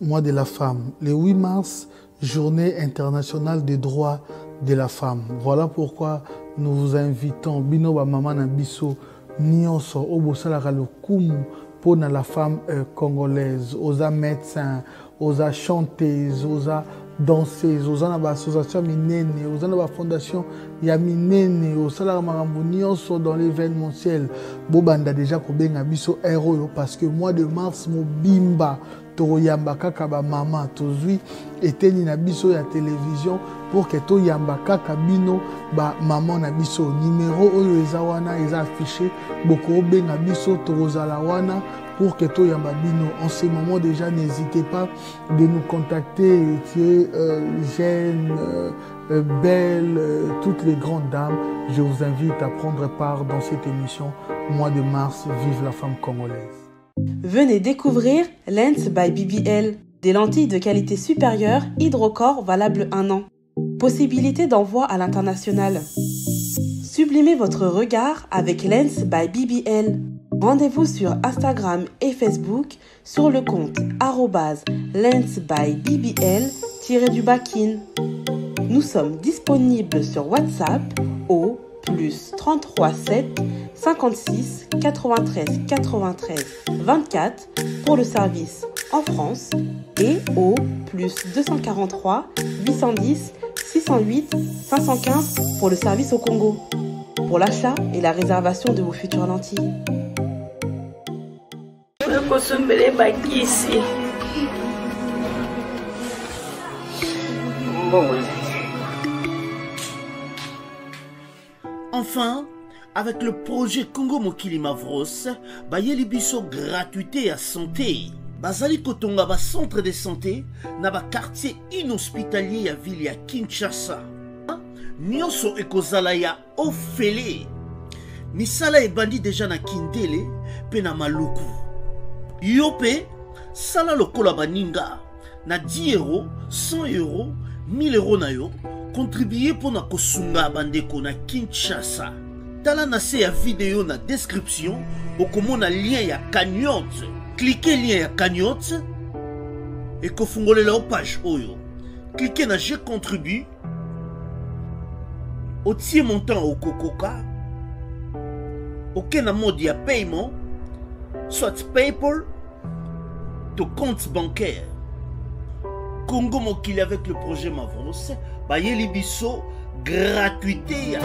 Mois de la femme, le 8 mars, journée internationale des droits de la femme. Voilà pourquoi nous vous invitons, Bino ba maman na biso, nyonso obosalaka lokumu pour la femme congolaise, aux médecins, aux chanteuses, aux danseuses, aux associations minene, aux fondations ya minene, aux salariés nyonso dans l'événementiel. Bobanda déjà kobenga biso héros parce que mois de mars mobimba toyamba kaka ba mama tozui eteni na biso ya télévision pour que toyamba kaka bino ba maman na biso numéro oyo eza wana eza affiché boko benga biso tozala wana pour que toyamba bino. En ce moment déjà n'hésitez pas de nous contacter, Jeanne, Belle, toutes les grandes dames. Je vous invite à prendre part dans cette émission mois de mars. Vive la femme congolaise. Venez découvrir Lens by BBL, des lentilles de qualité supérieure, hydrocore valable 1 an. Possibilité d'envoi à l'international. Sublimez votre regard avec Lens by BBL. Rendez-vous sur Instagram et Facebook sur le compte @lensbybbl_kin. Nous sommes disponibles sur WhatsApp au +33 7 56 93 93 24 pour le service en France et au +243 810 608 515 pour le service au Congo. Pour l'achat et la réservation de vos futures lentilles. Enfin, avec le projet Congo Mokili Mavros, bayeli biso gratuité à santé. Bazali kotonga ba centre de santé na ba quartier inhospitalier ya ville ya Kinshasa. Nyonso ekozala ya ofele. Misala ebandi déjà na Kindele pe na Maluku. Yope sala lokola baninga na 10 euros, 100 euros, 1000 euros na yo. Contribuer pour na kosunga bandeko na Kinshasa. Tala na se ya vidéo na description okomona lien ya cagnotte. Cliquez lien ya cagnotte et kofungolela la page oyo. Cliquez na je contribue. Otie montant au Kokoka. Aucun mode de paiement, soit PayPal, ton compte bancaire. Congo Mokili avec le projet Mavros, bayeli biso gratuité.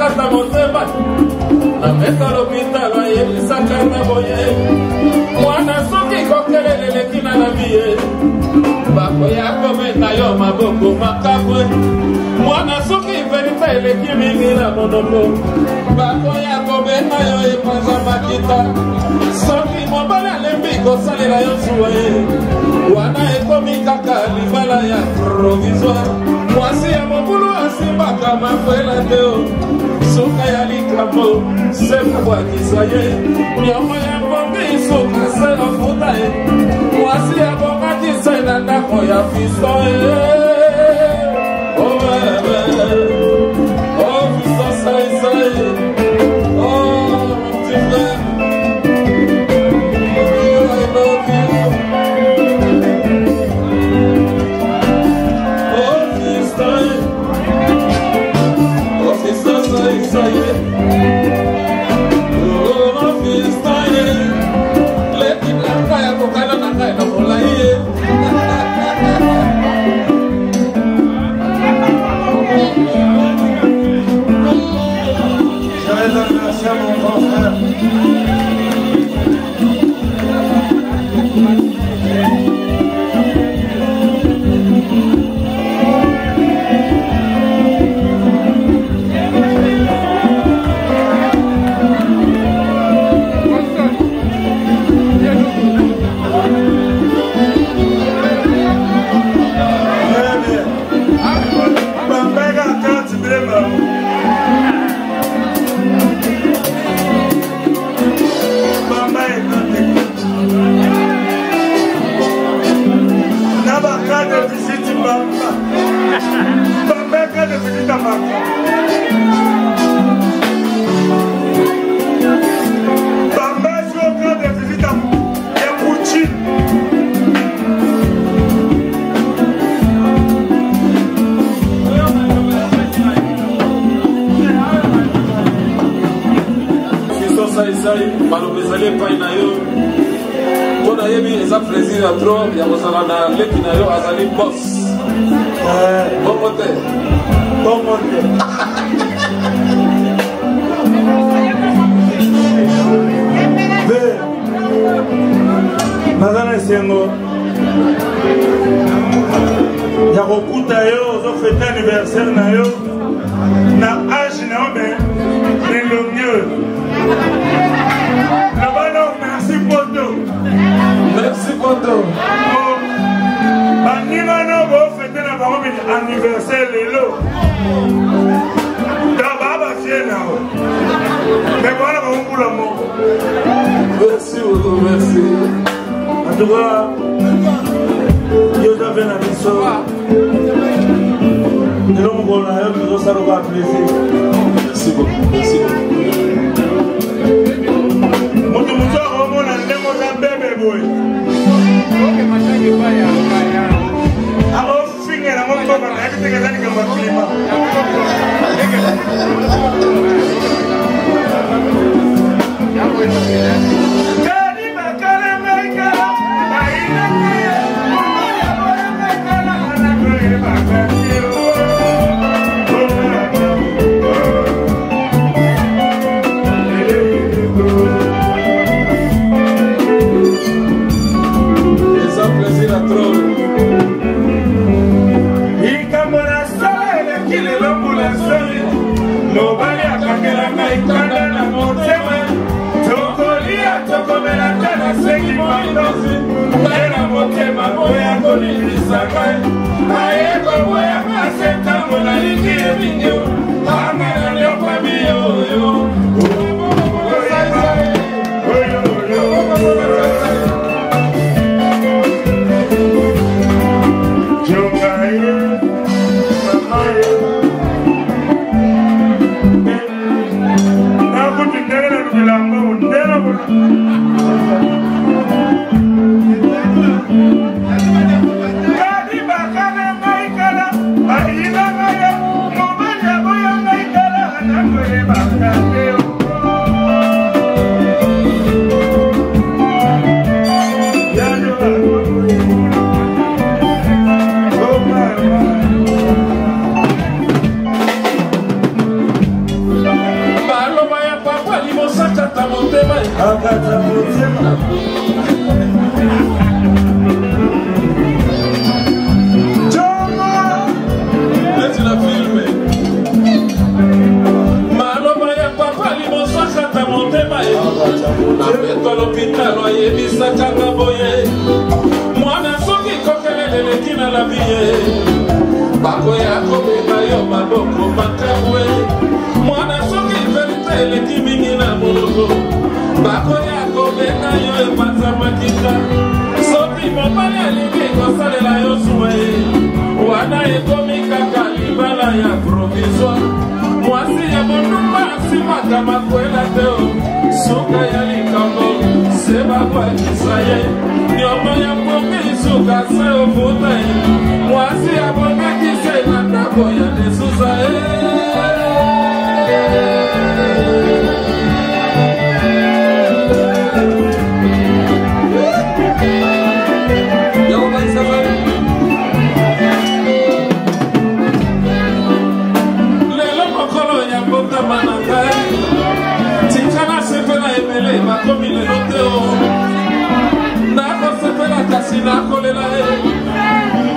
kata motema na meta l'hôpital ayebisaka na boye mwana soki kokelele leki na la vie bakoya kometa yo maboko makabwe mwana soki verite eleki mingi na monoko bakoya kometa yo epanza makita soki mobali alembi kosalela yo zuwa ye wana ekomi kaka libala ya provisoire mwasi ya mobulu asimbaka makwela teo suka ya likambo sekabwakisa ye nyongo ya bongi suka se lofuta ye mwasi ya bongakisa na ndako ya fisto ye fisto saisai Kadi bakana ngai kala, aina ngai, mobile boya ngai. Laisse la filmer. Maloba ya papa limosaka motema ye. Na beto l'hôpital oyebisaka nga boye. Mwana soki kokelele leki na la vie. Bakoya kobeta yo maboko makamwe. Mwana soki verite eleki mingi na moloko. Bakoya kobeta yo epanza makita. Soki mobali alingi kosalela yo suwe. Wana ekomi kaka libala ya provisoire. Mwasi ya bondumba asimaka makwela teo. Suka ya likambo seba kwa kisaye. Nyoma ya mboke isuka se ofuta ye. Mwasi ya bonga kise na ndako ya desuza bakomi lelo te o nakosepela kasi nakolela ye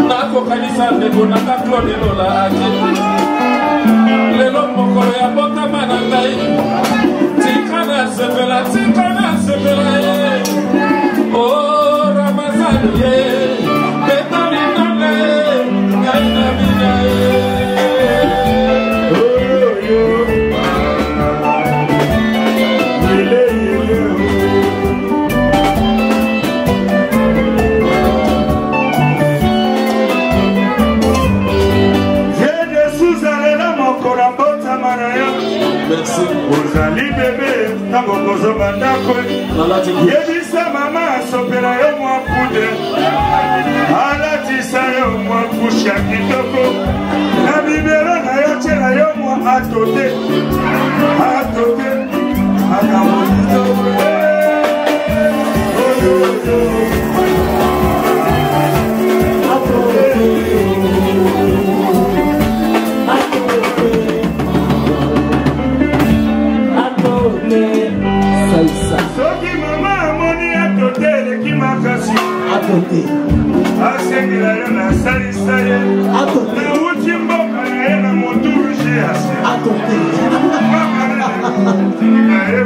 nakokanisa ndeko nanga Claude Lola ake lelo mokolo ya botama na ngai tika nasepela ye o Ramazani ye betalinanga ye ngai na bina ye Merci. Ozali bébé, tango kozo bandako. Yebisa mama sopela yo mwa pude. Alatisa yo mwa kusha kitoko. Na bibelo na yo tela yo mwa atote. Atote. Akamolito. Soki mama amoni atote eleki makasi asengela yo na salisa ye nauti mboka na ye na motu rouge ase na ye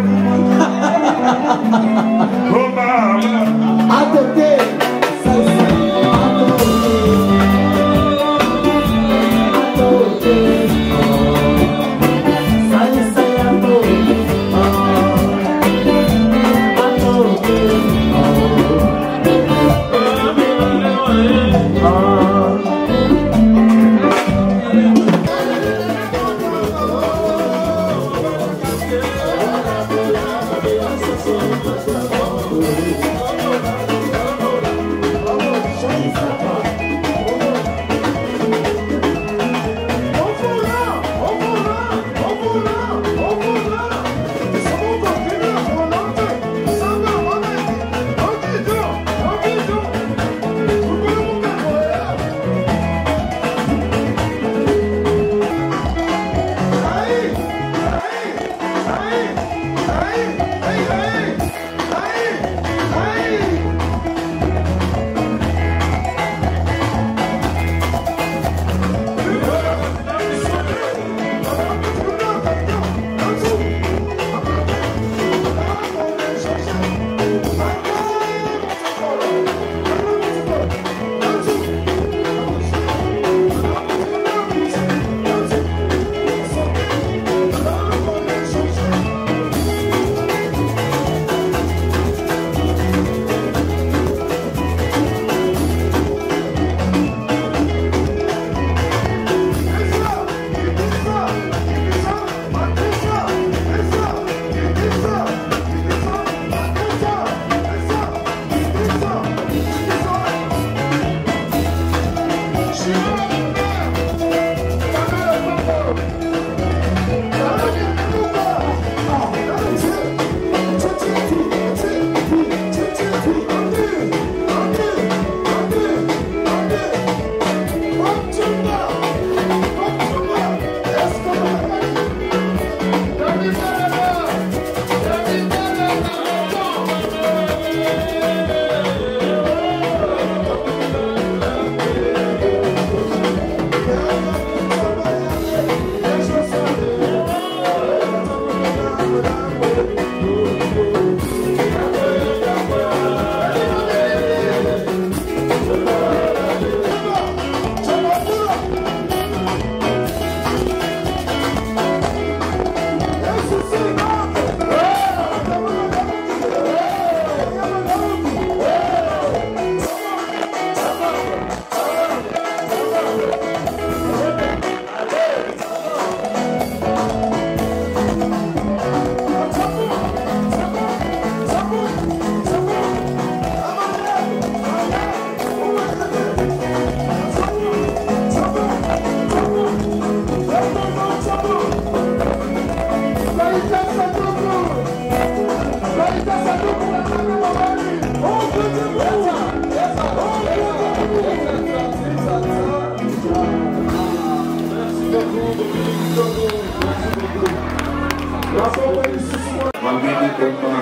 Wangeni koma.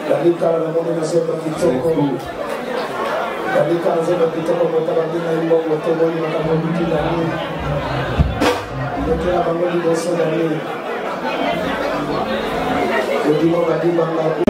Dalika na mwana na sema kitoko. Dalika na sema kitoko kwa tabandina imbo kwa toboni na kabondiki ndani. Ndekea bangoni dosa ndani. Kodimo kadima na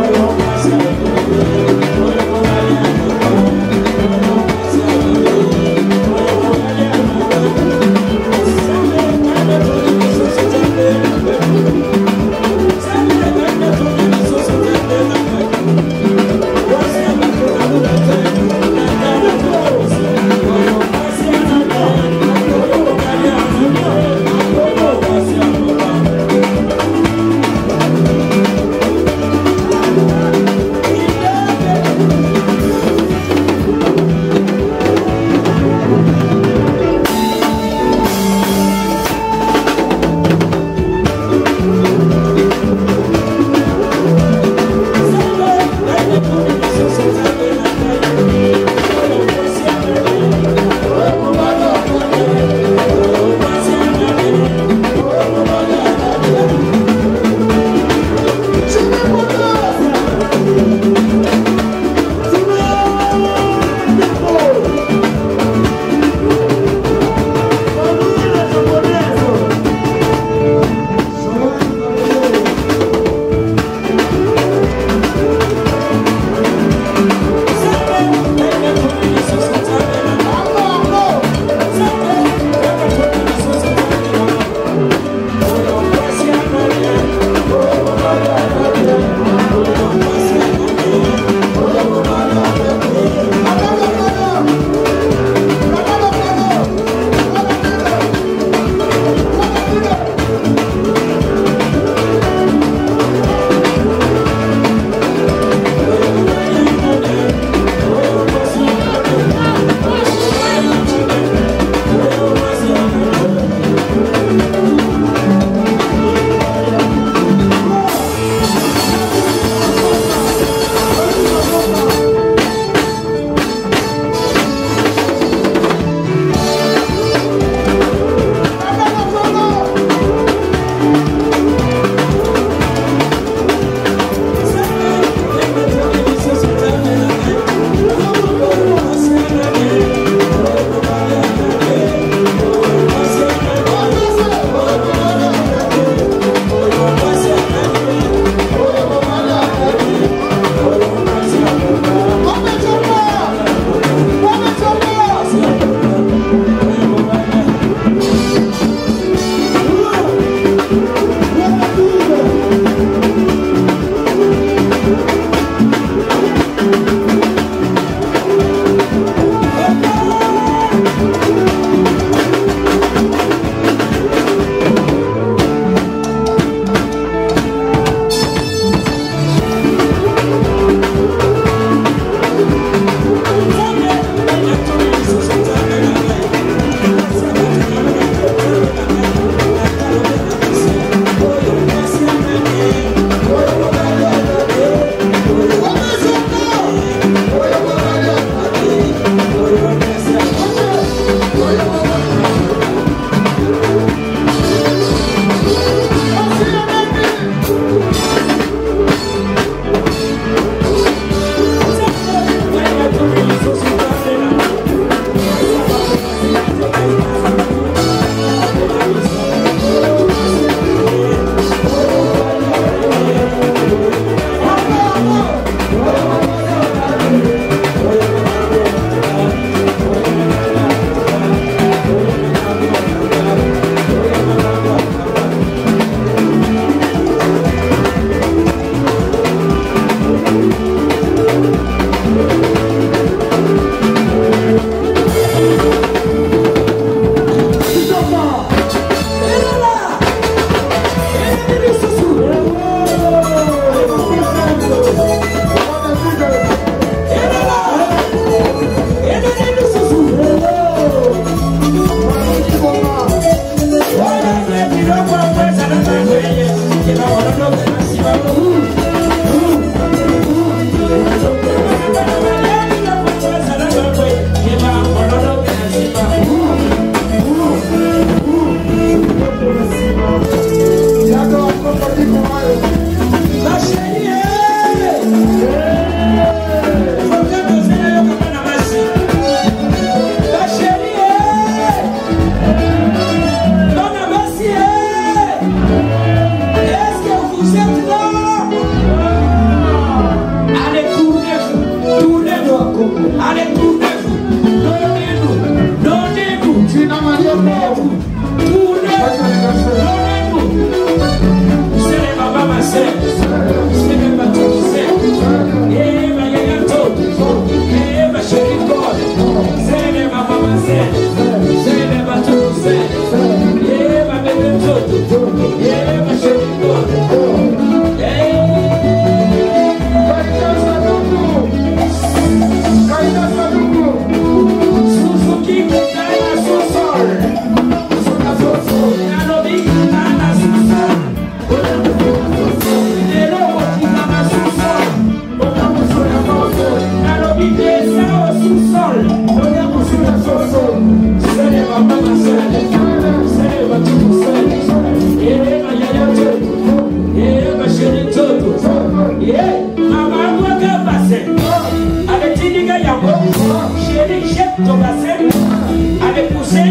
Avec pousser,